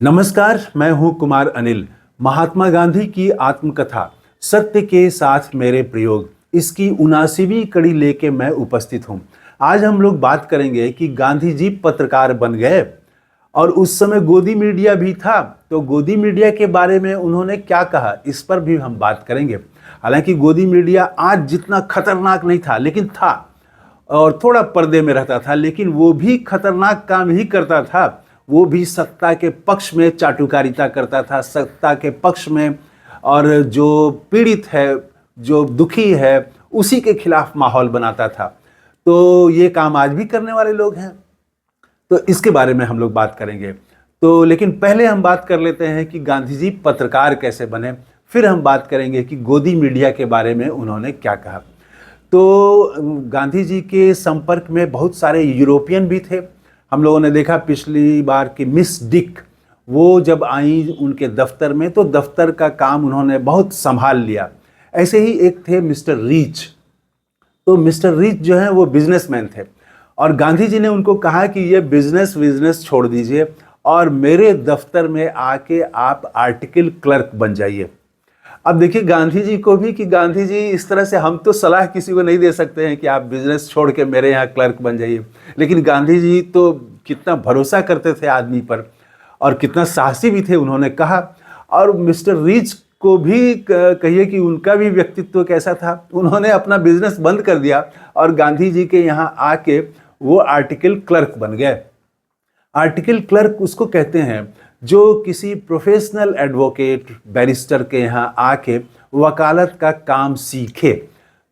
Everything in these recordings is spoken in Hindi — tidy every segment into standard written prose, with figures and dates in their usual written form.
नमस्कार, मैं हूं कुमार अनिल। महात्मा गांधी की आत्मकथा सत्य के साथ मेरे प्रयोग, इसकी 79वीं कड़ी लेके मैं उपस्थित हूं। आज हम लोग बात करेंगे कि गांधी जी पत्रकार बन गए और उस समय गोदी मीडिया भी था, तो गोदी मीडिया के बारे में उन्होंने क्या कहा, इस पर भी हम बात करेंगे। हालांकि गोदी मीडिया आज जितना खतरनाक नहीं था, लेकिन था और थोड़ा पर्दे में रहता था, लेकिन वो भी खतरनाक काम ही करता था। वो भी सत्ता के पक्ष में चाटुकारिता करता था, सत्ता के पक्ष में, और जो पीड़ित है, जो दुखी है, उसी के खिलाफ माहौल बनाता था। तो ये काम आज भी करने वाले लोग हैं, तो इसके बारे में हम लोग बात करेंगे। तो लेकिन पहले हम बात कर लेते हैं कि गांधी जी पत्रकार कैसे बने, फिर हम बात करेंगे कि गोदी मीडिया के बारे में उन्होंने क्या कहा। तो गांधी जी के संपर्क में बहुत सारे यूरोपियन भी थे। हम लोगों ने देखा पिछली बार कि मिस डिक वो जब आई उनके दफ्तर में, तो दफ्तर का काम उन्होंने बहुत संभाल लिया। ऐसे ही एक थे मिस्टर रीच। तो मिस्टर रीच जो है वो बिजनेसमैन थे और गांधी जी ने उनको कहा कि ये बिजनेस छोड़ दीजिए और मेरे दफ्तर में आके आप आर्टिकल क्लर्क बन जाइए। अब देखिए गांधी जी को भी कि गांधी जी इस तरह से, हम तो सलाह किसी को नहीं दे सकते हैं कि आप बिजनेस छोड़ के मेरे यहाँ क्लर्क बन जाइए, लेकिन गांधी जी तो कितना भरोसा करते थे आदमी पर और कितना साहसी भी थे, उन्होंने कहा। और मिस्टर रीच को भी कहिए कि उनका भी व्यक्तित्व कैसा था, उन्होंने अपना बिजनेस बंद कर दिया और गांधी जी के यहाँ आके वो आर्टिकल क्लर्क बन गए। आर्टिकल क्लर्क उसको कहते हैं जो किसी प्रोफेशनल एडवोकेट, बैरिस्टर के यहाँ आके वकालत का काम सीखे,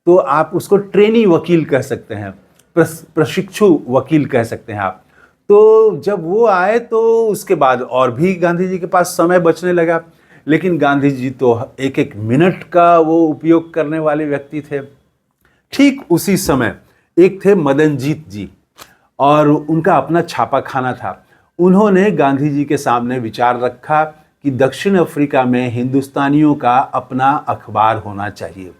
तो आप उसको ट्रेनी वकील कह सकते हैं, प्रशिक्षु वकील कह सकते हैं आप। तो जब वो आए तो उसके बाद और भी गांधी जी के पास समय बचने लगा, लेकिन गांधी जी तो एक एक मिनट का वो उपयोग करने वाले व्यक्ति थे। ठीक उसी समय एक थे मदनजीत जी और उनका अपना छापाखाना था। उन्होंने गांधी जी के सामने विचार रखा कि दक्षिण अफ्रीका में हिंदुस्तानियों का अपना अखबार होना चाहिए।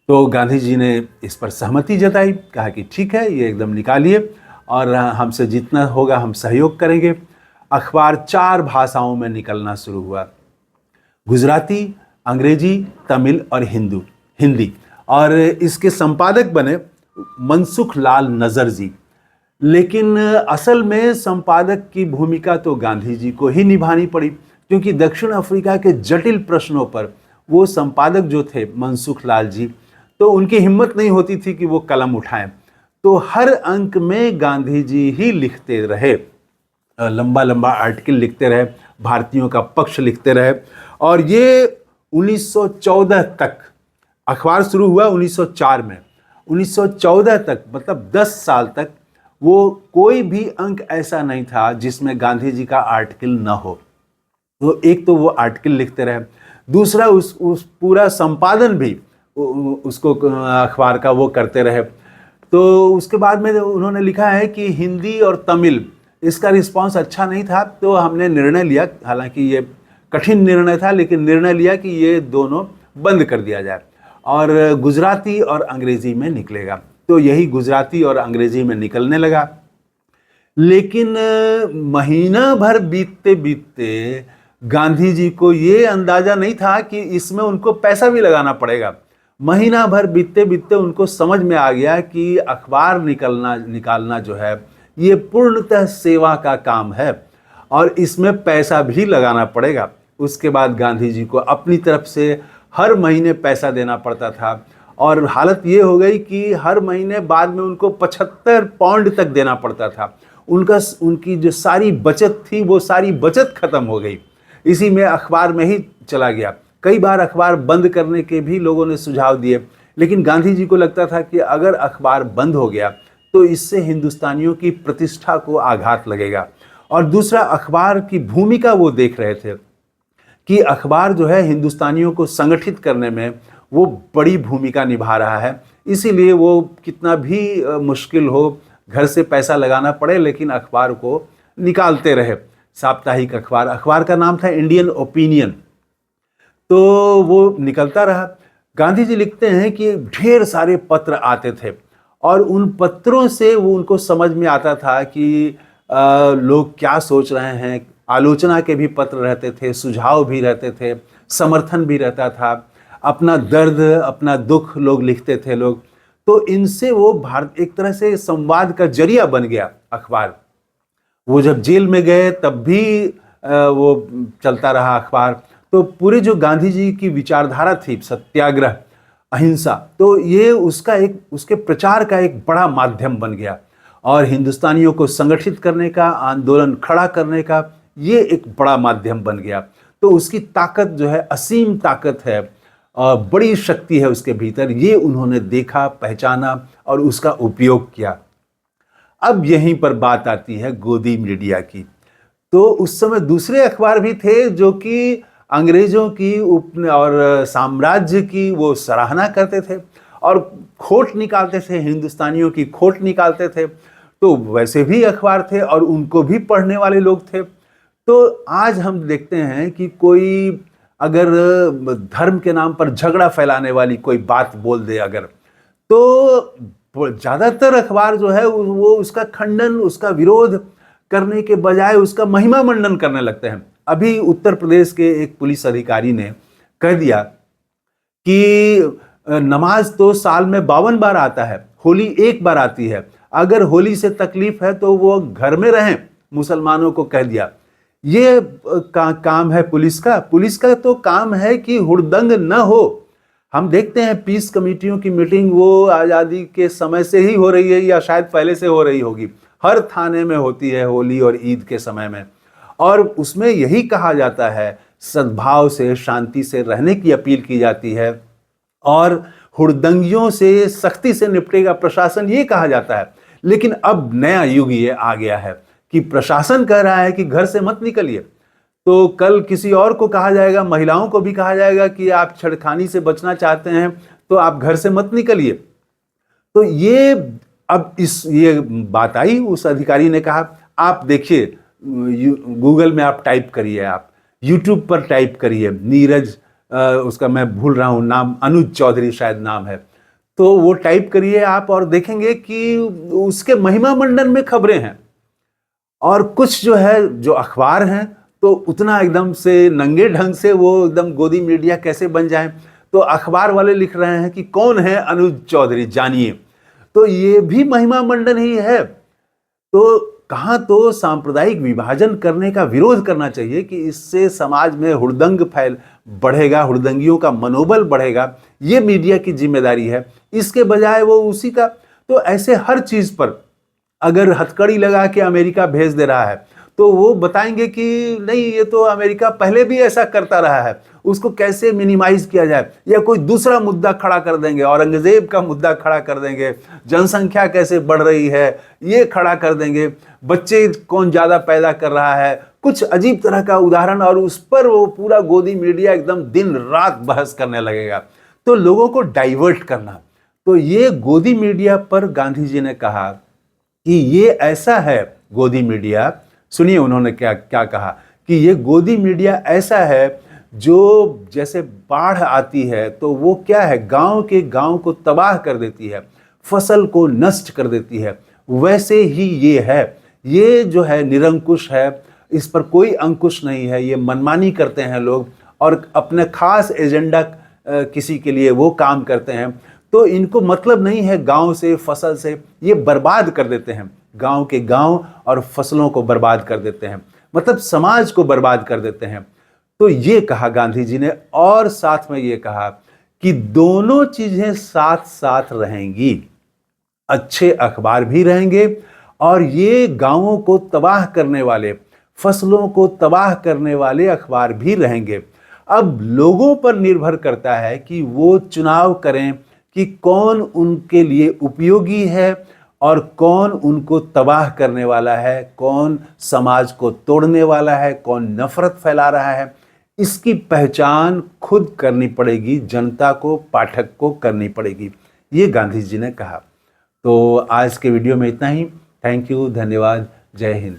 तो गांधी जी ने इस पर सहमति जताई, कहा कि ठीक है, ये एकदम निकालिए और हमसे जितना होगा हम सहयोग करेंगे। अखबार 4 भाषाओं में निकलना शुरू हुआ, गुजराती, अंग्रेजी, तमिल और हिंदी। और इसके संपादक बने मनसुख लाल नजर जी। लेकिन असल में संपादक की भूमिका तो गांधी जी को ही निभानी पड़ी, क्योंकि दक्षिण अफ्रीका के जटिल प्रश्नों पर वो संपादक जो थे मनसुख लाल जी, तो उनकी हिम्मत नहीं होती थी कि वो कलम उठाएं। तो हर अंक में गांधी जी ही लिखते रहे, लंबा लंबा आर्टिकल लिखते रहे, भारतीयों का पक्ष लिखते रहे। और ये 1914 तक, अखबार शुरू हुआ 1904 में, 1914 तक मतलब 10 साल तक वो कोई भी अंक ऐसा नहीं था जिसमें गांधी जी का आर्टिकल न हो। तो एक तो वो आर्टिकल लिखते रहे, दूसरा उस पूरा संपादन भी उसको अखबार का वो करते रहे। तो उसके बाद में उन्होंने लिखा है कि हिंदी और तमिल, इसका रिस्पांस अच्छा नहीं था, तो हमने निर्णय लिया, हालांकि ये कठिन निर्णय था, लेकिन निर्णय लिया कि ये दोनों बंद कर दिया जाए और गुजराती और अंग्रेजी में निकलेगा। तो यही गुजराती और अंग्रेजी में निकलने लगा। लेकिन महीना भर बीतते बीतते गांधी जी को ये अंदाजा नहीं था कि इसमें उनको पैसा भी लगाना पड़ेगा। महीना भर बीतते बीतते उनको समझ में आ गया कि अखबार निकालना जो है ये पूर्णतः सेवा का काम है और इसमें पैसा भी लगाना पड़ेगा। उसके बाद गांधी जी को अपनी तरफ से हर महीने पैसा देना पड़ता था और हालत ये हो गई कि हर महीने बाद में उनको 75 पाउंड तक देना पड़ता था। उनकी जो सारी बचत थी वो सारी बचत खत्म हो गई, इसी में अखबार में ही चला गया। कई बार अखबार बंद करने के भी लोगों ने सुझाव दिए, लेकिन गांधी जी को लगता था कि अगर अखबार बंद हो गया तो इससे हिंदुस्तानियों की प्रतिष्ठा को आघात लगेगा। और दूसरा, अखबार की भूमिका वो देख रहे थे कि अखबार जो है हिंदुस्तानियों को संगठित करने में वो बड़ी भूमिका निभा रहा है। इसीलिए वो कितना भी मुश्किल हो, घर से पैसा लगाना पड़े, लेकिन अखबार को निकालते रहे। साप्ताहिक अखबार का नाम था इंडियन ओपिनियन। तो वो निकलता रहा। गांधी जी लिखते हैं कि ढेर सारे पत्र आते थे और उन पत्रों से वो उनको समझ में आता था कि लोग क्या सोच रहे हैं, आलोचना के भी पत्र रहते थे, सुझाव भी रहते थे, समर्थन भी रहता था, अपना दर्द, अपना दुख लोग लिखते थे लोग। तो इनसे वो भारत एक तरह से संवाद का जरिया बन गया अखबार। वो जब जेल में गए तब भी वो चलता रहा अखबार। तो पूरे जो गांधी जी की विचारधारा थी, सत्याग्रह, अहिंसा, तो ये उसके प्रचार का एक बड़ा माध्यम बन गया और हिंदुस्तानियों को संगठित करने का, आंदोलन खड़ा करने का ये एक बड़ा माध्यम बन गया। तो उसकी ताकत जो है, असीम ताकत है, बड़ी शक्ति है उसके भीतर। ये उन्होंने देखा, पहचाना और उसका उपयोग किया। अब यहीं पर बात आती है गोदी मीडिया की। तो उस समय दूसरे अखबार भी थे जो कि अंग्रेजों की और साम्राज्य की वो सराहना करते थे और खोट निकालते थे, हिंदुस्तानियों की खोट निकालते थे। तो वैसे भी अखबार थे और उनको भी पढ़ने वाले लोग थे। तो आज हम देखते हैं कि कोई अगर धर्म के नाम पर झगड़ा फैलाने वाली कोई बात बोल दे अगर, तो ज़्यादातर अखबार जो है वो उसका खंडन, उसका विरोध करने के बजाय उसका महिमा मंडन करने लगते हैं। अभी उत्तर प्रदेश के एक पुलिस अधिकारी ने कह दिया कि नमाज तो साल में 52 बार आता है, होली एक बार आती है, अगर होली से तकलीफ है तो वो घर में रहें, मुसलमानों को कह दिया। ये काम है पुलिस का। पुलिस का तो काम है कि हुड़दंग न हो। हम देखते हैं पीस कमेटियों की मीटिंग वो आज़ादी के समय से ही हो रही है या शायद पहले से हो रही होगी, हर थाने में होती है होली और ईद के समय में। और उसमें यही कहा जाता है, सद्भाव से, शांति से रहने की अपील की जाती है और हुड़दंगियों से सख्ती से निपटेगा प्रशासन, ये कहा जाता है। लेकिन अब नया युग ये आ गया है कि प्रशासन कह रहा है कि घर से मत निकलिए, तो कल किसी और को कहा जाएगा, महिलाओं को भी कहा जाएगा कि आप छेड़खानी से बचना चाहते हैं तो आप घर से मत निकलिए। तो ये अब ये बात आई, उस अधिकारी ने कहा आप देखिए, गूगल में आप टाइप करिए, आप यूट्यूब पर टाइप करिए, नीरज उसका मैं भूल रहा हूँ नाम, अनुज चौधरी शायद नाम है, तो वो टाइप करिए आप और देखेंगे कि उसके महिमा मंडन में खबरें हैं। और कुछ जो है, जो अखबार हैं, तो उतना एकदम से नंगे ढंग से वो एकदम गोदी मीडिया कैसे बन जाए, तो अखबार वाले लिख रहे हैं कि कौन है अनुज चौधरी जानिए, तो ये भी महिमा मंडन ही है। तो कहाँ तो सांप्रदायिक विभाजन करने का विरोध करना चाहिए कि इससे समाज में हुड़दंग बढ़ेगा, हुड़दंगियों का मनोबल बढ़ेगा, ये मीडिया की जिम्मेदारी है। इसके बजाय वो उसी का, तो ऐसे हर चीज पर अगर हथकड़ी लगा के अमेरिका भेज दे रहा है तो वो बताएंगे कि नहीं, ये तो अमेरिका पहले भी ऐसा करता रहा है, उसको कैसे मिनिमाइज किया जाए, या कोई दूसरा मुद्दा खड़ा कर देंगे, औरंगजेब का मुद्दा खड़ा कर देंगे, जनसंख्या कैसे बढ़ रही है ये खड़ा कर देंगे, बच्चे कौन ज़्यादा पैदा कर रहा है, कुछ अजीब तरह का उदाहरण, और उस पर वो पूरा गोदी मीडिया एकदम दिन रात बहस करने लगेगा, तो लोगों को डाइवर्ट करना। तो ये गोदी मीडिया पर गांधी जी ने कहा कि ये ऐसा है गोदी मीडिया, सुनिए उन्होंने क्या क्या कहा कि ये गोदी मीडिया ऐसा है जो जैसे बाढ़ आती है तो वो क्या है, गांव के गांव को तबाह कर देती है, फसल को नष्ट कर देती है, वैसे ही ये है। ये जो है निरंकुश है, इस पर कोई अंकुश नहीं है, ये मनमानी करते हैं लोग और अपने खास एजेंडा किसी के लिए वो काम करते हैं। तो इनको मतलब नहीं है गांव से, फसल से, ये बर्बाद कर देते हैं, गांव के गांव और फसलों को बर्बाद कर देते हैं, मतलब समाज को बर्बाद कर देते हैं। तो ये कहा गांधी जी ने, और साथ में ये कहा कि दोनों चीजें साथ साथ रहेंगी, अच्छे अखबार भी रहेंगे और ये गांवों को तबाह करने वाले, फसलों को तबाह करने वाले अखबार भी रहेंगे। अब लोगों पर निर्भर करता है कि वो चुनाव करें कि कौन उनके लिए उपयोगी है और कौन उनको तबाह करने वाला है, कौन समाज को तोड़ने वाला है, कौन नफरत फैला रहा है। इसकी पहचान खुद करनी पड़ेगी, जनता को, पाठक को करनी पड़ेगी, ये गांधी जी ने कहा। तो आज के वीडियो में इतना ही। थैंक यू, धन्यवाद, जय हिंद।